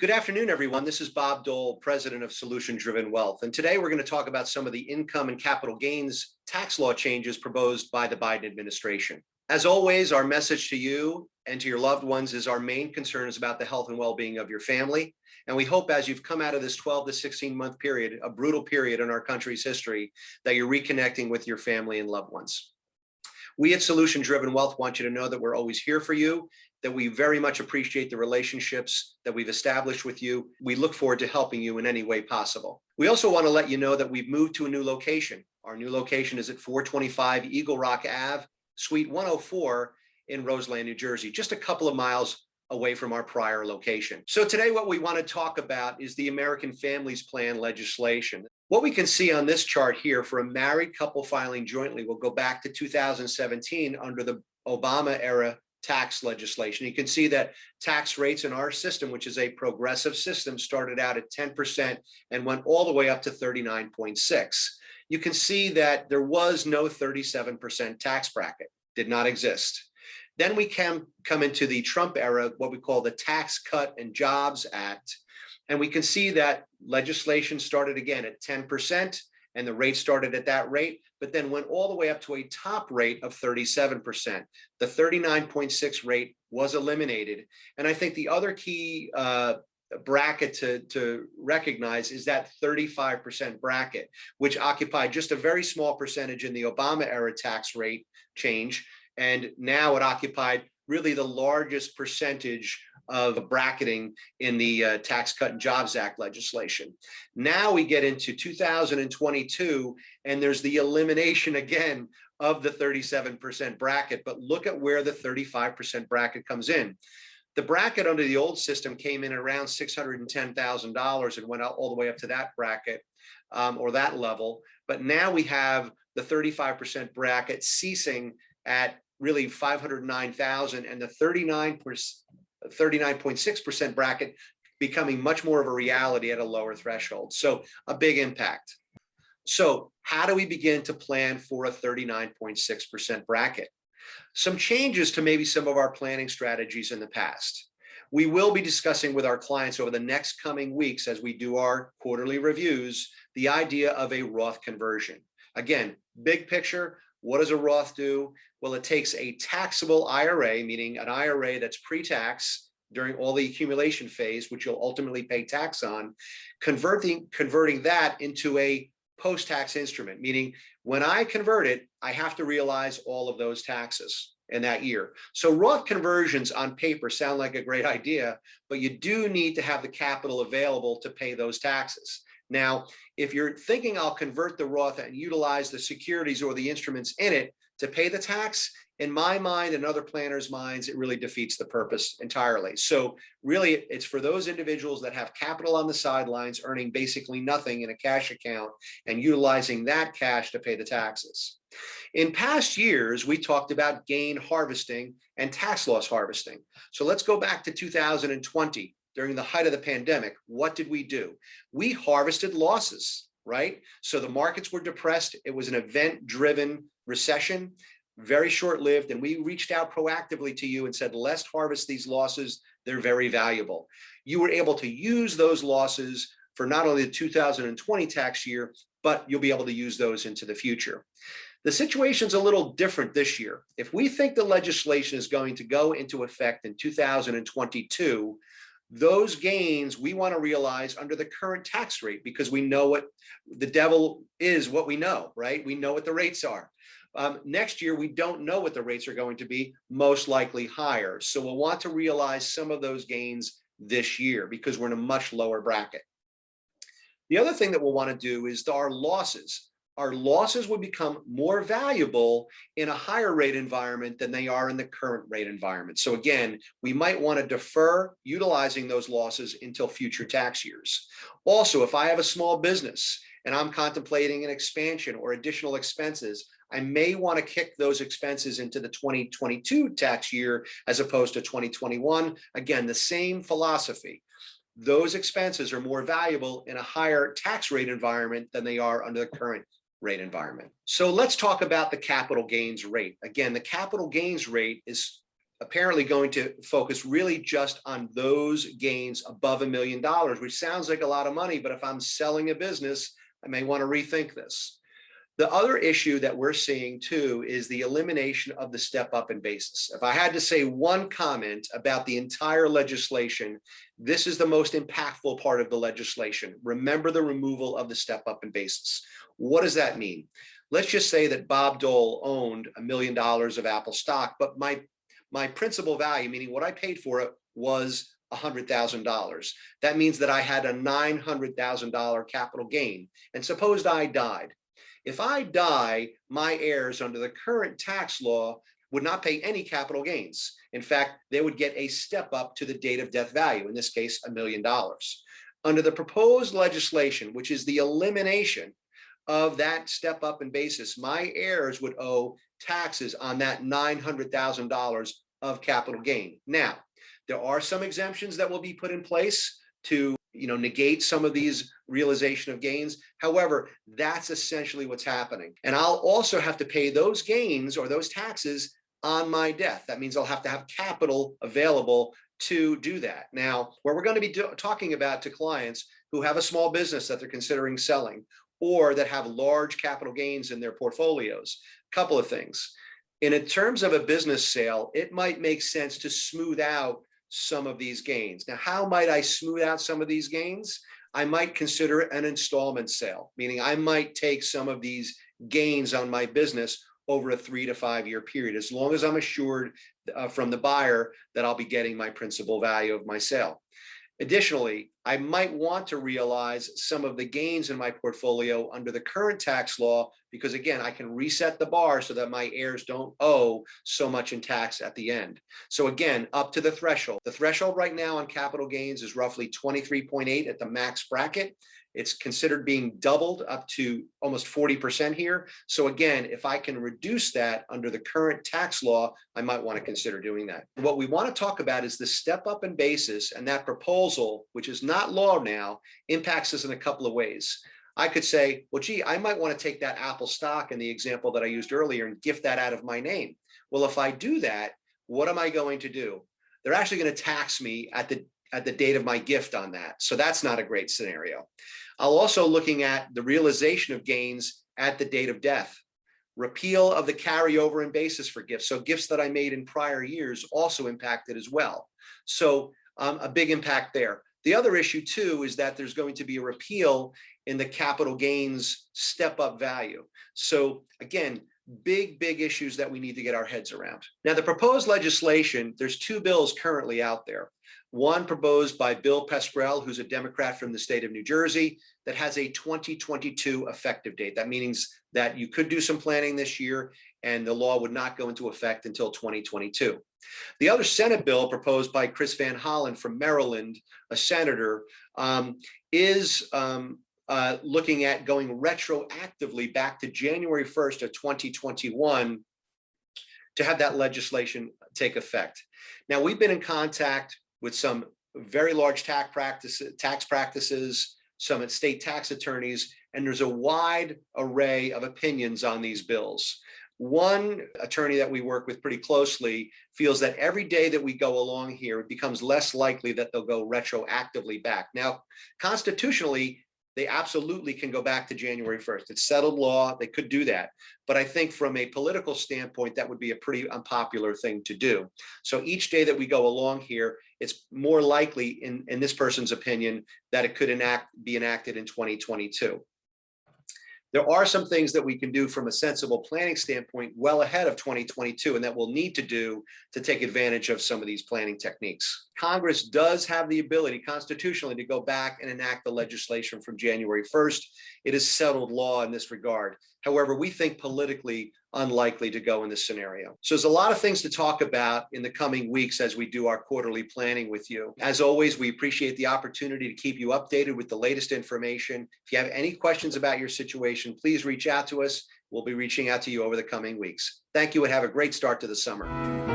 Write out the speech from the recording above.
Good afternoon, everyone. This is Bob Dole, president of Solution Driven Wealth. And today we're going to talk about some of the income and capital gains tax law changes proposed by the Biden administration. As always, our message to you and to your loved ones is our main concern is about the health and well-being of your family. And we hope as you've come out of this 12 to 16 month period, a brutal period in our country's history, that you're reconnecting with your family and loved ones. We at Solution Driven Wealth want you to know that we're always here for you, that we very much appreciate the relationships that we've established with you. We look forward to helping you in any way possible. We also want to let you know that we've moved to a new location. Our new location is at 425 Eagle Rock Ave, Suite 104 in Roseland, New Jersey, just a couple of miles away from our prior location. So today what we want to talk about is the American Families Plan legislation. What we can see on this chart here for a married couple filing jointly will go back to 2017 under the Obama era tax legislation. You can see that tax rates in our system, which is a progressive system, started out at 10% and went all the way up to 39.6. You can see that there was no 37% tax bracket, did not exist. Then we can come into the Trump era, what we call the Tax Cut and Jobs Act. And we can see that legislation started again at 10%, and the rate started at that rate, but then went all the way up to a top rate of 37%. The 39.6 rate was eliminated. And I think the other key bracket to recognize is that 35% bracket, which occupied just a very small percentage in the Obama era tax rate change. And now it occupied really the largest percentage of bracketing in the Tax Cut and Jobs Act legislation. Now we get into 2022, and there's the elimination again of the 37% bracket, but look at where the 35% bracket comes in. The bracket under the old system came in at around $610,000 and went out all the way up to that bracket or that level. But now we have the 35% bracket ceasing at really $509,000 and the 39.6% bracket becoming much more of a reality at a lower threshold. So a big impact. So how do we begin to plan for a 39.6% bracket? Some changes to maybe some of our planning strategies in the past. We will be discussing with our clients over the next coming weeks as we do our quarterly reviews, the idea of a Roth conversion. Again, big picture, what does a Roth do? Well, it takes a taxable IRA, meaning an IRA that's pre-tax during all the accumulation phase, which you'll ultimately pay tax on, converting that into a post-tax instrument, meaning when I convert it, I have to realize all of those taxes in that year. So Roth conversions on paper sound like a great idea, but you do need to have the capital available to pay those taxes. Now, if you're thinking I'll convert the Roth and utilize the securities or the instruments in it to pay the tax, in my mind and other planners' minds, it really defeats the purpose entirely. So really, it's for those individuals that have capital on the sidelines, earning basically nothing in a cash account and utilizing that cash to pay the taxes. In past years, we talked about gain harvesting and tax loss harvesting. So let's go back to 2020. During the height of the pandemic, what did we do? We harvested losses, right? So the markets were depressed. It was an event-driven recession, very short-lived, and we reached out proactively to you and said, let's harvest these losses. They're very valuable. You were able to use those losses for not only the 2020 tax year, but you'll be able to use those into the future. The situation's a little different this year. If we think the legislation is going to go into effect in 2022, those gains we want to realize under the current tax rate, because we know what the devil is, what we know, right? We know what the rates are. Next year, we don't know what the rates are going to be, most likely higher. So we'll want to realize some of those gains this year because we're in a much lower bracket. The other thing that we'll want to do is our losses. Our losses would become more valuable in a higher rate environment than they are in the current rate environment. So again, we might want to defer utilizing those losses until future tax years. Also, if I have a small business and I'm contemplating an expansion or additional expenses, I may want to kick those expenses into the 2022 tax year as opposed to 2021. Again, the same philosophy. Those expenses are more valuable in a higher tax rate environment than they are under the current rate environment. So let's talk about the capital gains rate. Again, the capital gains rate is apparently going to focus really just on those gains above $1 million, which sounds like a lot of money, but if I'm selling a business, I may want to rethink this. The other issue that we're seeing too is the elimination of the step up in basis. If I had to say one comment about the entire legislation, this is the most impactful part of the legislation. Remember the removal of the step up in basis. What does that mean? Let's just say that Bob Dole owned $1 million of Apple stock, but my principal value, meaning what I paid for it, was $100,000. That means that I had a $900,000 capital gain. And suppose I died. If I die, my heirs under the current tax law would not pay any capital gains. In fact, they would get a step up to the date of death value, in this case, $1 million. Under the proposed legislation, which is the elimination of that step up in basis, my heirs would owe taxes on that $900,000 of capital gain. Now, there are some exemptions that will be put in place to negate some of these realization of gains. However, that's essentially what's happening. And I'll also have to pay those gains or those taxes on my death. That means I'll have to have capital available to do that. Now, what we're going to be talking about to clients who have a small business that they're considering selling or that have large capital gains in their portfolios, a couple of things. In terms of a business sale, it might make sense to smooth out some of these gains. Now, how might I smooth out some of these gains? I might consider an installment sale, meaning I might take some of these gains on my business over a 3 to 5 year period, as long as I'm assured from the buyer that I'll be getting my principal value of my sale. Additionally, I might want to realize some of the gains in my portfolio under the current tax law, because again, I can reset the bar so that my heirs don't owe so much in tax at the end. So again, up to the threshold. The threshold right now on capital gains is roughly 23.8 at the max bracket. It's considered being doubled up to almost 40% here. So again, if I can reduce that under the current tax law, I might want to consider doing that. What we want to talk about is the step up in basis, and that proposal, which is not law now, impacts us in a couple of ways. I could say, well, gee, I might want to take that Apple stock in the example that I used earlier and gift that out of my name. Well, if I do that, what am I going to do? They're actually going to tax me at the date of my gift on that. So that's not a great scenario. I'll also looking at the realization of gains at the date of death. Repeal of the carryover in basis for gifts. So gifts that I made in prior years also impacted as well. So a big impact there. The other issue too is that there's going to be a repeal in the capital gains step up value. So again, big issues that we need to get our heads around. Now, the proposed legislation, there's 2 bills currently out there. One proposed by Bill Pascrell, who's a Democrat from the state of New Jersey, that has a 2022 effective date. That means that you could do some planning this year and the law would not go into effect until 2022. The other Senate bill proposed by Chris Van Hollen from Maryland, a senator, is looking at going retroactively back to January 1st of 2021 to have that legislation take effect. Now, we've been in contact with some very large tax practices, some state tax attorneys, and there's a wide array of opinions on these bills. One attorney that we work with pretty closely feels that every day that we go along here, it becomes less likely that they'll go retroactively back. Now, constitutionally, they absolutely can go back to January 1st. It's settled law. They could do that. But I think from a political standpoint, that would be a pretty unpopular thing to do. So each day that we go along here, it's more likely, in this person's opinion, that it could be enacted in 2022. There are some things that we can do from a sensible planning standpoint well ahead of 2022, and that we'll need to do to take advantage of some of these planning techniques. Congress does have the ability constitutionally to go back and enact the legislation from January 1st. It is settled law in this regard. However, we think politically unlikely to go in this scenario. So there's a lot of things to talk about in the coming weeks as we do our quarterly planning with you. As always, we appreciate the opportunity to keep you updated with the latest information. If you have any questions about your situation, please reach out to us. We'll be reaching out to you over the coming weeks. Thank you and have a great start to the summer.